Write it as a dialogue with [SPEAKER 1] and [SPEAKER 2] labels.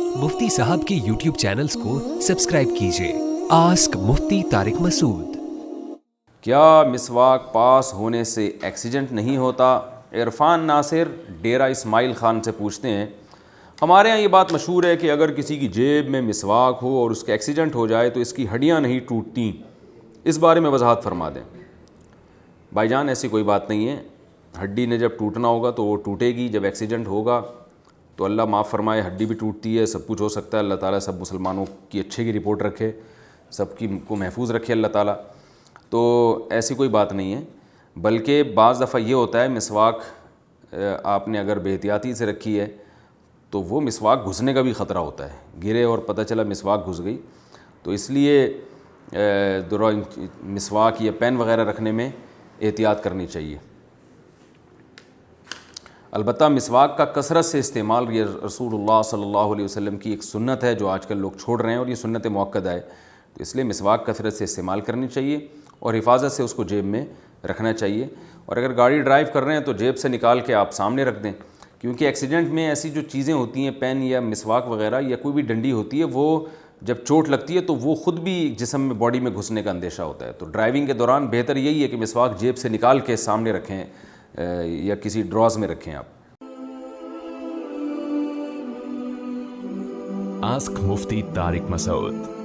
[SPEAKER 1] मुफ्ती साहब के YouTube channels को सब्सक्राइब कीजिए। आस्क मुफ्ती तारिक मसूद।
[SPEAKER 2] क्या मिसवाक पास होने से एक्सीडेंट नहीं होता? इरफान नासिर डेरा इस्माइल ख़ान से पूछते हैं। हमारे यहाँ ये बात मशहूर है कि अगर किसी की जेब में मिसवाक हो और उसके एक्सीडेंट हो जाए तो इसकी हड्डियाँ नहीं टूटती। इस बारे में वजाहत फरमा दें। भाईजान, ऐसी कोई बात नहीं है। हड्डी ने जब टूटना होगा तो वो टूटेगी। जब एक्सीडेंट होगा तो अल्लाह माफ़ फरमाए, हड्डी भी टूटती है, सब कुछ हो सकता है। अल्लाह ताला सब मुसलमानों की अच्छे की रिपोर्ट रखे, सबकी को महफूज रखे अल्लाह ताला। तो ऐसी कोई बात नहीं है। बल्कि बाज़ दफ़ा ये होता है, मिसवाक आपने अगर बेहतियाती से रखी है तो वो मिसवाक घुसने का भी ख़तरा होता है। गिरे और पता चला मिसवाक घुस गई, तो इसलिए मिसवाक या पेन वग़ैरह रखने में एहतियात करनी चाहिए। अलबत्ता मिसवाक का कसरत से इस्तेमाल ये रसूलुल्लाह सल्लल्लाहु अलैहि वसल्लम की एक सुन्नत है जो आजकल लोग छोड़ रहे हैं, और ये सुन्नत मुअक्कदा है। तो इसलिए मिसवाक कसरत से इस्तेमाल करनी चाहिए और हिफाजत से उसको जेब में रखना चाहिए। और अगर गाड़ी ड्राइव कर रहे हैं तो जेब से निकाल के आप सामने रख दें, क्योंकि एक्सीडेंट में ऐसी जो चीज़ें होती हैं, पेन या मिसवाक वगैरह या कोई भी डंडी होती है, वो जब चोट लगती है तो वो ख़ुद भी जिस्म में, बॉडी में घुसने का अंदेशा होता है। तो ड्राइविंग के दौरान बेहतर यही है कि मिसवाक जेब से निकाल के सामने रखें या किसी ड्रॉज में रखें आप।
[SPEAKER 3] आस्क मुफ्ती तारिक मसूद।